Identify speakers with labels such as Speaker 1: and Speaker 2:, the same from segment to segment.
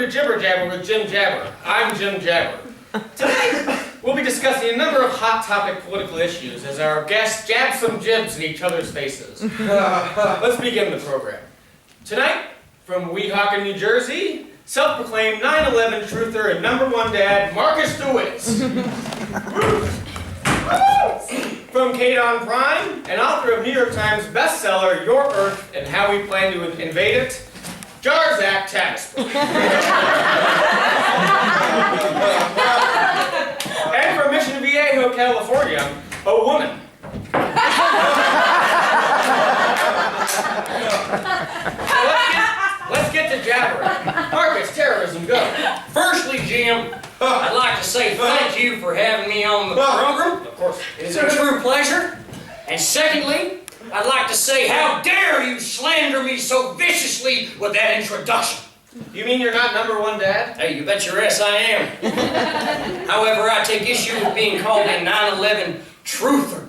Speaker 1: to Jibber Jabber with Jim Jabber. I'm Jim Jabber. Tonight, we'll be discussing a number of hot topic political issues as our guests jab some jibs in each other's faces. Let's begin the program. Tonight, from Weehawken, New Jersey, self-proclaimed 9/11 truther and #1 dad, Marcus DeWitz. From Kadon Prime, and author of New York Times bestseller, Your Earth and How We Plan to Invade It, Jarzak Tatisberg. And from Mission Viejo, California, a woman. Let's get to jabbering. Marcus, terrorism, go.
Speaker 2: Firstly, Jim, I'd like to say thank you for having me on the program.
Speaker 1: Of course.
Speaker 2: It's a true pleasure. And secondly, I'd like to say, how dare you slander me so viciously with that introduction?
Speaker 1: You mean you're not #1 dad?
Speaker 2: Hey, you bet your ass I am. However, I take issue with being called a 9/11 truther.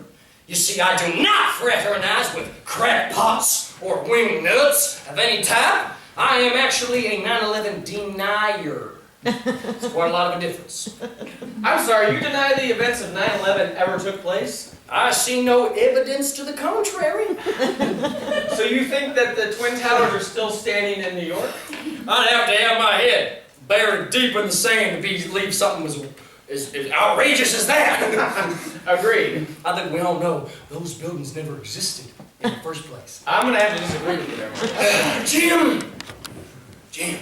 Speaker 2: You see, I do not fraternize with crackpots or wing nuts of any type. I am actually a 9/11 denier. It's quite a lot of a difference.
Speaker 1: I'm sorry, you deny the events of 9/11 ever took place?
Speaker 2: I see no evidence to the contrary.
Speaker 1: So you think that the Twin Towers are still standing in New York?
Speaker 2: I'd have to have my head buried deep in the sand to believe something was as outrageous as that.
Speaker 1: Agreed.
Speaker 2: I think we all know those buildings never existed in the first place.
Speaker 1: I'm going to have to disagree with you there, Marcus.
Speaker 2: Jim,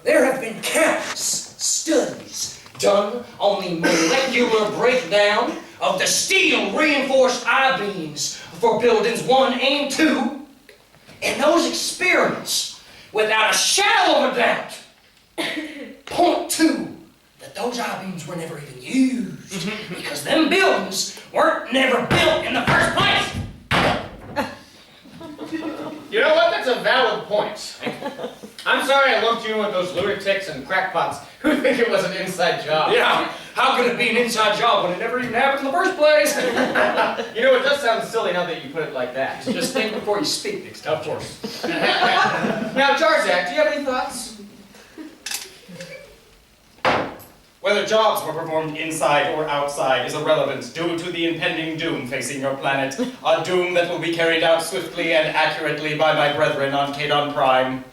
Speaker 2: there have been countless studies done on the molecular breakdown of the steel reinforced I-beams for buildings 1 and 2, and those experiments, without a shadow of a doubt, point to that those I-beams were never even used because them buildings weren't never built in the first place.
Speaker 1: You know what? That's a valid point. I'm sorry I lumped you in with those lunatics and crackpots who think it was an inside job.
Speaker 2: Yeah, how could it be an inside job when it never even happened in the first place?
Speaker 1: You know, it does sound silly now that you put it like that.
Speaker 2: Just think before you speak next time.
Speaker 1: Of course. Now, Jarzak, do you have any thoughts?
Speaker 3: Whether jobs were performed inside or outside is irrelevant due to the impending doom facing your planet. A doom that will be carried out swiftly and accurately by my brethren on Kadon Prime.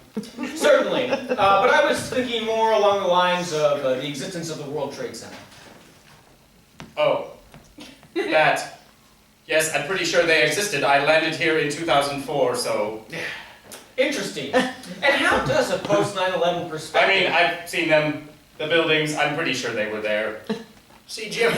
Speaker 1: Certainly. But I was thinking more along the lines of the existence of the World Trade Center.
Speaker 3: Oh, that. Yes, I'm pretty sure they existed. I landed here in 2004, so...
Speaker 1: Interesting. And how does a post-9/11 perspective...
Speaker 3: I mean, I've seen them, the buildings, I'm pretty sure they were there.
Speaker 2: See, Jim,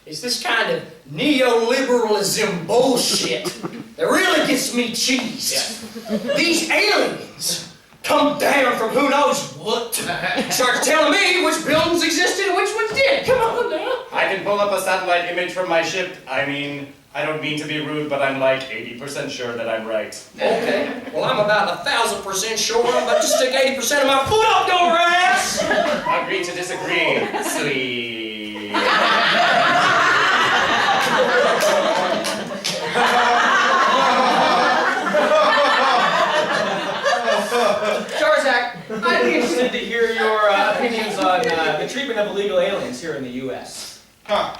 Speaker 2: it's this kind of neoliberalism bullshit that really gets me cheesed.
Speaker 1: Yeah.
Speaker 2: These aliens come down from who knows what, start telling me which buildings existed and which ones did. Come on now.
Speaker 3: I can pull up a satellite image from my ship. I mean, I don't mean to be rude, but I'm like 80% sure that I'm right.
Speaker 2: Okay, well, I'm about 1,000% sure I'm about to stick 80% of my foot up your ass.
Speaker 3: Agree to disagree, silly.
Speaker 1: Jarzak, I'd be interested to hear your opinions on the treatment of illegal aliens here in the U.S.
Speaker 3: Huh.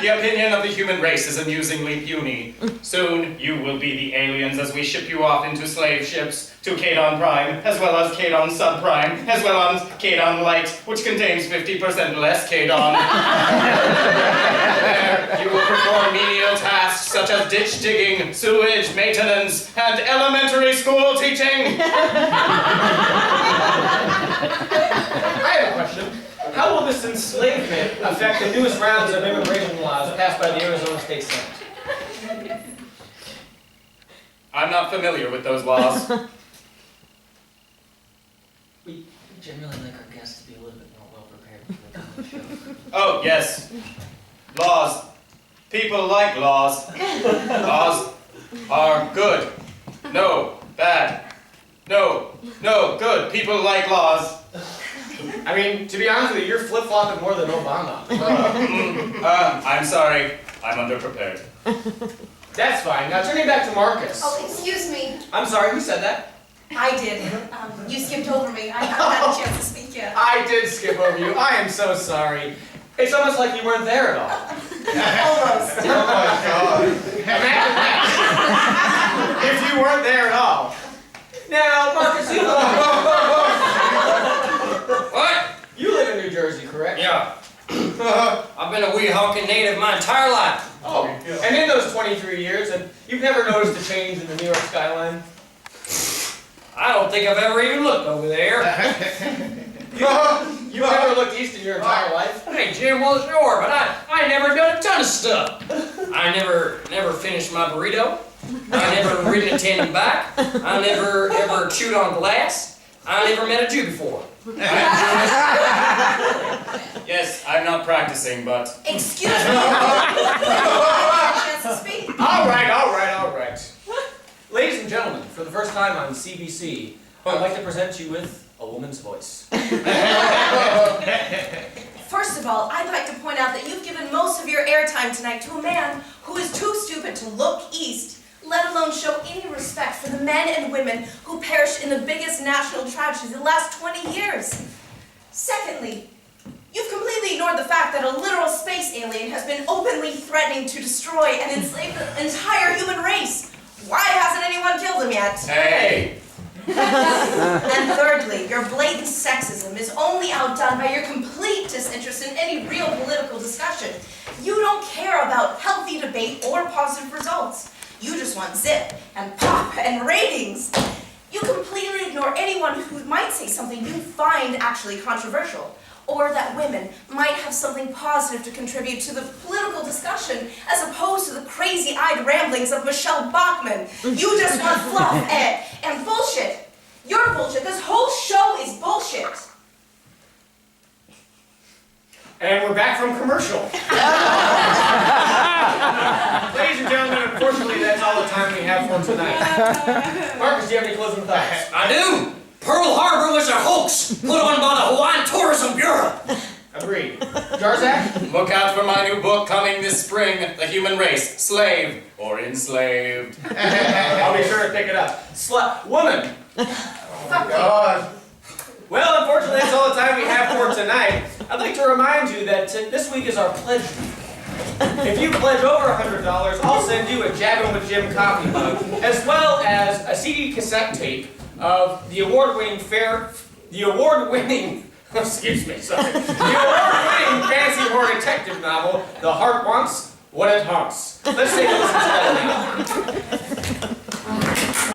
Speaker 3: The opinion of the human race is amusingly puny. Soon, you will be the aliens as we ship you off into slave ships to Kadon Prime, as well as Kadon Subprime, as well as Kadon Light, which contains 50% less Kadon. There, you will perform menial tasks such as ditch digging, sewage maintenance, and elementary school teaching.
Speaker 1: I have a question. How will this enslavement affect the newest rounds of immigration laws passed by the Arizona State Senate?
Speaker 3: I'm not familiar with those laws.
Speaker 1: We generally like our guests to be a little bit more well-prepared before they come on the show.
Speaker 3: Oh, yes. Laws. People like laws. Laws are good. No, bad. No, good. People like laws.
Speaker 1: I mean, to be honest with you, you're flip-flopping more than Obama.
Speaker 3: I'm sorry. I'm underprepared.
Speaker 1: That's fine. Now turning back to Marcus.
Speaker 4: Oh, excuse me.
Speaker 1: I'm sorry, who said that?
Speaker 4: I did. You skipped over me. I haven't had a chance to speak yet.
Speaker 1: I did skip over you. I am so sorry. It's almost like you weren't there at all.
Speaker 4: Almost.
Speaker 1: Oh my God. Imagine that. If you weren't there at all. Now, Marcus, you
Speaker 2: What?
Speaker 1: You live in New Jersey, correct?
Speaker 2: Yeah. I've been a Weehawken native my entire life.
Speaker 1: Oh, and in those 23 years, you've never noticed a change in the New York skyline?
Speaker 2: I don't think I've ever even looked over there.
Speaker 1: You've never looked east in your entire life?
Speaker 2: Hey, Jim, well, sure, but I never done a ton of stuff. I never finished my burrito. I never ridden a tandem bike. I never ever chewed on glass. I never met a Jew before.
Speaker 3: Yes, I'm not practicing, but
Speaker 4: Excuse me. I haven't had a chance to speak.
Speaker 1: All right. Ladies and gentlemen, for the first time on CBC, I'd like to present you with a woman's voice.
Speaker 4: First of all, I'd like to point out that you've given most of your airtime tonight to a man who is too stupid to look east, let alone show any respect for the men and women who perished in the biggest national tragedy of the last 20 years. Secondly, you've completely ignored the fact that a literal space alien has been openly threatening to destroy and enslave the entire human race. Why hasn't anyone killed him yet?
Speaker 3: hey,
Speaker 4: And thirdly, your blatant sexism is only outdone by your complete disinterest in any real political discussion. You don't care about healthy debate or positive results. You just want zip and pop and ratings. You completely ignore anyone who might say something you find actually controversial, or that women might have something positive to contribute to the political discussion as opposed to the crazy-eyed ramblings of Michelle Bachmann. You just want fluff and bullshit. You're bullshit. This whole show is bullshit.
Speaker 1: And we're back from commercial. Ladies and gentlemen, unfortunately, that's all the time we have for tonight. Marcus, do you have any closing thoughts?
Speaker 2: I do. Pearl Harbor was a hoax put on by the Hawaiian Tourism Bureau.
Speaker 1: Agreed. Jarzak?
Speaker 3: look out for my new book coming this spring, The Human Race, Slave or Enslaved.
Speaker 1: I'll be sure to pick it up. Woman!
Speaker 4: Fuck you.
Speaker 1: God. Well, unfortunately, that's all the time we have for tonight. I'd like to remind you that this week is our pledge week. If you pledge over $100, I'll send you a Jabbin' with Jim coffee mug, as well as a CD cassette tape of the award-winning excuse me, sorry, the award-winning fantasy horror detective novel, The Heart Wants What It Haunts. Let's take a listen to that now.